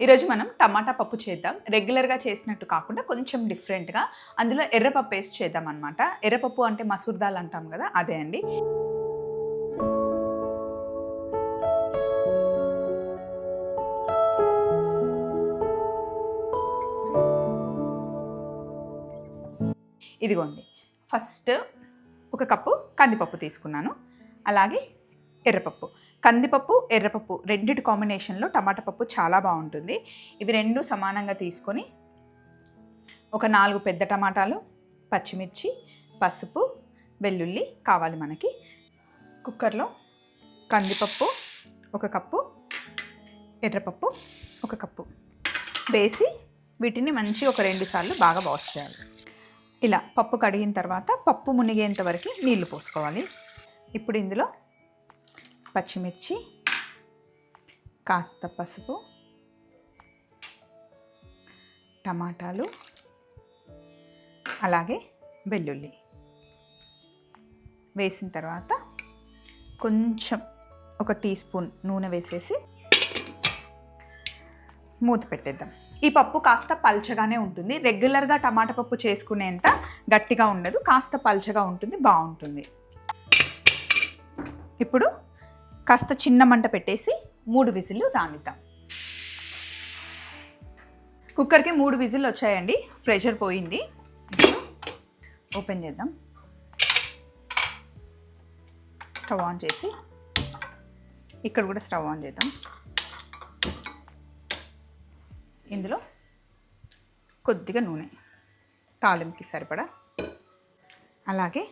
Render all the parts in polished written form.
ఈరోజు మనం టమాటా పప్పు చేద్దాం. రెగ్యులర్‌గా చేసినట్టు కాకుండా కొంచెం డిఫరెంట్‌గా. అందులో ఎర్రపప్పు ఏసి చేద్దామనమాట. ఎర్రపప్పు అంటే మసూర్ దాల్ అంటాం గదా! అదే అండి. ఇదిగోండి. ఫస్ట్ ఒక కప్పు కందిపప్పు తీసుకున్నాను. అలాగే ఎర్రపప్పు. కందిపప్పు, ఎర్రపప్పు రెండిటి కాంబినేషన్‌లో టమాటా పప్పు చాలా బావుంటుంది. ఇవి 2 సమానంగా తీసుకొని ఒక 4 పెద్ద టమాటాలు, పచ్చిమిర్చి, పసుపు, వెల్లుల్లి కావాలి మనకి. కుక్కర్‌లో కందిపప్పు ఒక కప్పు, ఎర్రపప్పు ఒక కప్పు వేసి వీటిని మంచిగా ఒక 2 సార్లు బాగా వాష్ చేయాలి. ఇలా పప్పు కడిగిన తర్వాత పప్పు మునిగేంత వరకు నీళ్లు పోసుకోవాలి. ఇప్పుడు ఇందులో పచ్చిమిర్చి, కాస్త పసుపు, టమాటాలు, అలాగే వెల్లుల్లి వేసిన తర్వాత కొంచెం ఒక టీ స్పూన్ నూనె వేసేసి మూత పెట్టేద్దాం. ఈ పప్పు కాస్త పల్చగానే ఉంటుంది. రెగ్యులర్‌గా టమాటా పప్పు చేసుకునేంత గట్టిగా ఉండదు. కాస్త పల్చగా ఉంటుంది, బాగుంటుంది. ఇప్పుడు కాస్త చిన్న మంట పెట్టేసి 3 విజిల్లు రానిద్దాం. కుక్కర్‌కి 3 విజిల్లు వచ్చాయండి. ప్రెషర్ పోయింది. ఓపెన్ చేద్దాం. స్టవ్ ఆన్ చేసి ఇక్కడ కూడా స్టవ్ ఆన్ చేద్దాం. ఇందులో కొద్దిగా నూనె, తాలింపుకి సరిపడా, అలాగే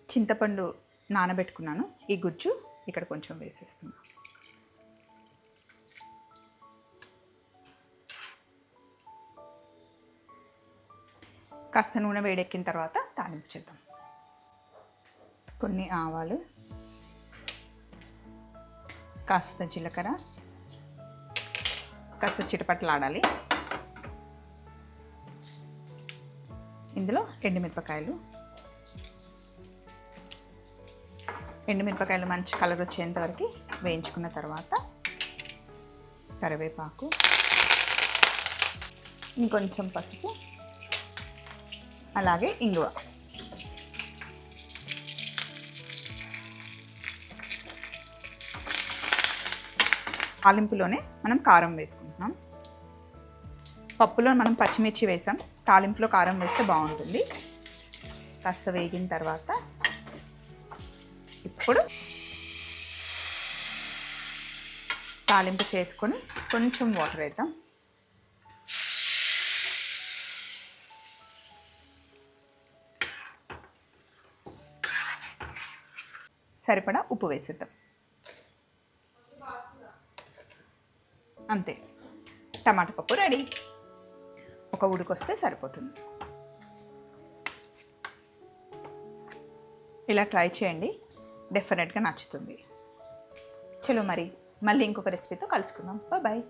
చింతపండు నానబెట్టుకున్నాను. ఈ గుజ్జు ఇక్కడ కొంచెం వేసేస్తున్నాను. కాస్త నూనె వేడెక్కిన తర్వాత తాలింపు చేద్దాం. కొన్ని ఆవాలు, కాస్త జీలకర్ర, కాస్త చిటపట్లాడాలి. ఇందులో ఎండుమిరపకాయలు మంచి కలర్ వచ్చేంత వరకు వేయించుకున్న తర్వాత కరివేపాకు, ఇంకొంచెం పసుపు, అలాగే ఇంగువ. తాలింపులోనే మనం కారం వేసుకుంటున్నాం. పప్పులో మనం పచ్చిమిర్చి వేసాం, తాలింపులో కారం వేస్తే బాగుంటుంది. కాస్త వేగిన తర్వాత ఇప్పుడు తాలింపు చేసుకొని కొంచెం వాటర్ వేద్దాం. సరిపడా ఉప్పు వేసేద్దాం. అంతే, టమాటా పప్పు రెడీ. ఒక ఉడికొస్తే సరిపోతుంది. ఇలా ట్రై చేయండి, డెఫినెట్గా నచ్చుతుంది. చలో మరి మళ్ళీ ఇంకొక రెసిపీతో కలుసుకుందాం. బాయ్.